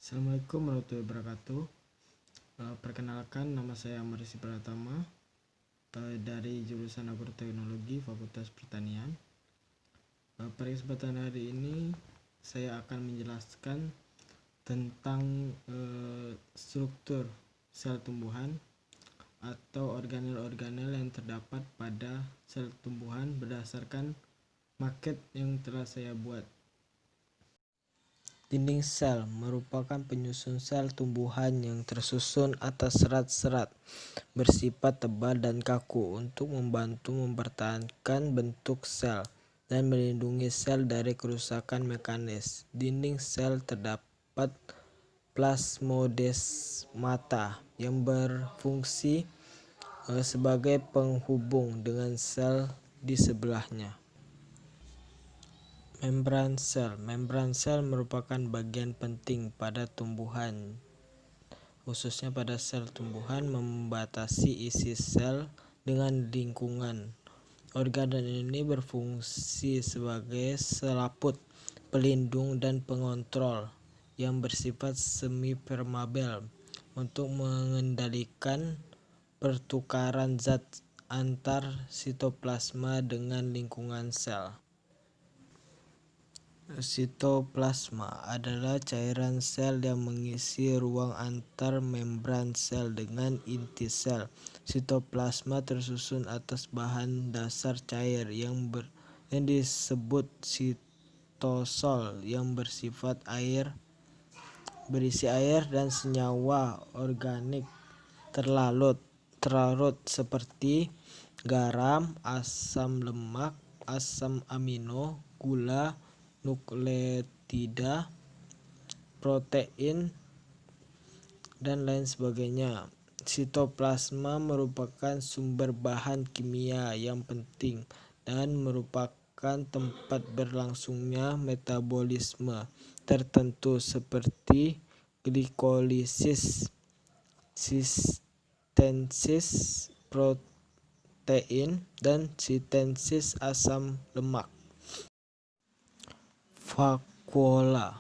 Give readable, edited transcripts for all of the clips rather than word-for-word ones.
Assalamualaikum warahmatullahi wabarakatuh. Perkenalkan, nama saya Marisi Pratama dari jurusan Agroteknologi Fakultas Pertanian. Pada kesempatan hari ini saya akan menjelaskan tentang struktur sel tumbuhan atau organel-organel yang terdapat pada sel tumbuhan berdasarkan maket yang telah saya buat. Dinding sel merupakan penyusun sel tumbuhan yang tersusun atas serat-serat bersifat tebal dan kaku untuk membantu mempertahankan bentuk sel dan melindungi sel dari kerusakan mekanis. Dinding sel terdapat plasmodesmata yang berfungsi sebagai penghubung dengan sel di sebelahnya. Membran sel merupakan bagian penting pada tumbuhan, khususnya pada sel tumbuhan, membatasi isi sel dengan lingkungan. Organel ini berfungsi sebagai selaput, pelindung, dan pengontrol yang bersifat semi-permeabel untuk mengendalikan pertukaran zat antar sitoplasma dengan lingkungan sel. Sitoplasma adalah cairan sel yang mengisi ruang antar membran sel dengan inti sel. Sitoplasma tersusun atas bahan dasar cair yang disebut sitosol yang berisi air dan senyawa organik terlarut seperti garam, asam lemak, asam amino, gula, nukleotida, protein, dan lain sebagainya. Sitoplasma merupakan sumber bahan kimia yang penting dan merupakan tempat berlangsungnya metabolisme tertentu seperti glikolisis, sintesis protein, dan sintesis asam lemak. Vakuola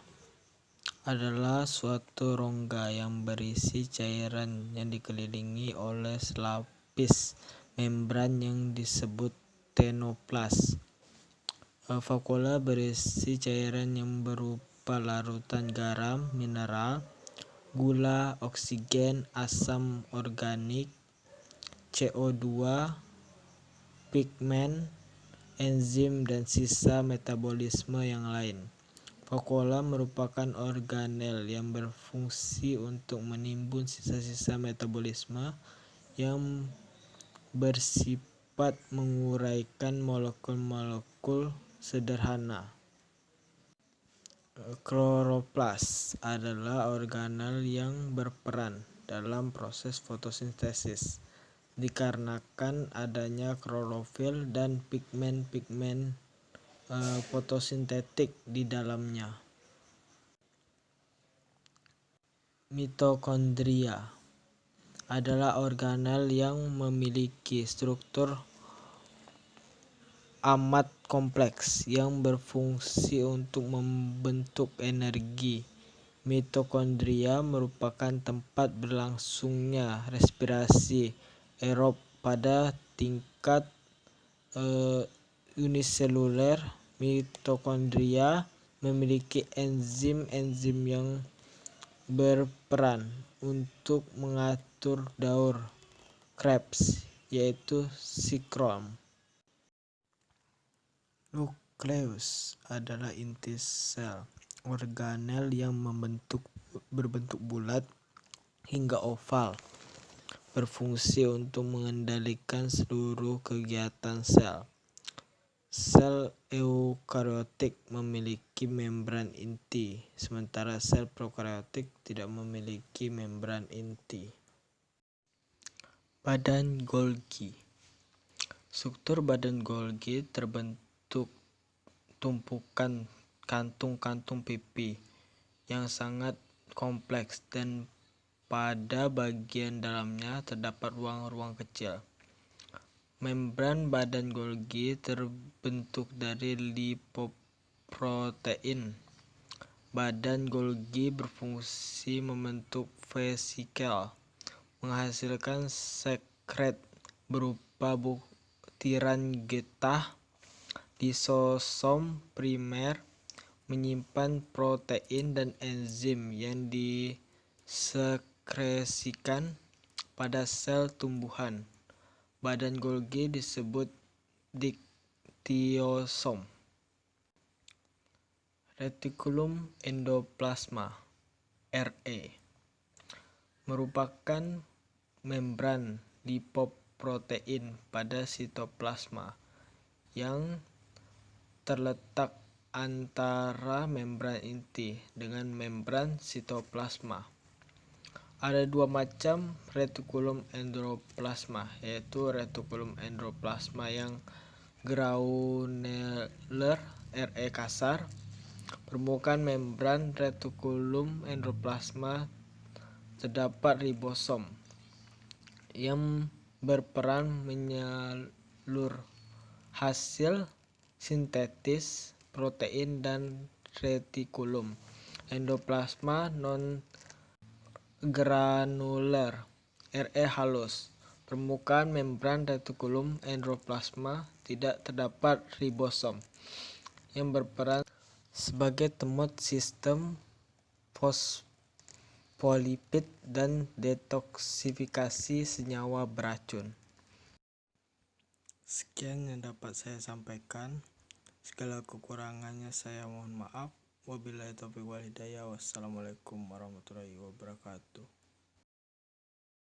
adalah suatu rongga yang berisi cairan yang dikelilingi oleh selapis membran yang disebut tenoplas. Vakuola berisi cairan yang berupa larutan garam, mineral, gula, oksigen, asam organik, CO2, pigmen, enzim, dan sisa metabolisme yang lain. Vakuola merupakan organel yang berfungsi untuk menimbun sisa-sisa metabolisme yang bersifat menguraikan molekul-molekul sederhana. Kloroplas adalah organel yang berperan dalam proses fotosintesis dikarenakan adanya klorofil dan pigmen-pigmen fotosintetik di dalamnya. Mitokondria adalah organel yang memiliki struktur amat kompleks yang berfungsi untuk membentuk energi. Mitokondria merupakan tempat berlangsungnya respirasi aerob pada tingkat uniseluler. Mitokondria memiliki enzim-enzim yang berperan untuk mengatur daur Krebs, yaitu sikrom. Nukleus adalah inti sel, organel yang berbentuk bulat hingga oval, berfungsi untuk mengendalikan seluruh kegiatan sel. Sel eukariotik memiliki membran inti, sementara sel prokariotik tidak memiliki membran inti. Badan Golgi. Struktur badan Golgi terbentuk tumpukan kantung-kantung pipi yang sangat kompleks, dan pada bagian dalamnya terdapat ruang-ruang kecil. Membran badan Golgi terbentuk dari lipoprotein, Badan Golgi berfungsi membentuk vesikel, menghasilkan sekret berupa butiran getah. Lisosom primer menyimpan protein dan enzim yang disekresikan pada sel tumbuhan. Badan Golgi disebut diktiosom. Retikulum endoplasma (RE) merupakan membran lipoprotein pada sitoplasma yang terletak antara membran inti dengan membran sitoplasma. Ada dua macam retikulum endoplasma, yaitu retikulum endoplasma yang granular (RE kasar). Permukaan membran retikulum endoplasma terdapat ribosom yang berperan menyalur hasil sintetis protein dan retikulum endoplasma non-granular (RE halus). Permukaan membran retikulum endoplasma tidak terdapat ribosom yang berperan sebagai temut sistem fosfolipid dan detoksifikasi senyawa beracun. Sekian yang dapat saya sampaikan. Segala kekurangannya saya mohon maaf. Wabillahi taufiq wal hidayah. Wassalamualaikum warahmatullahi wabarakatuh.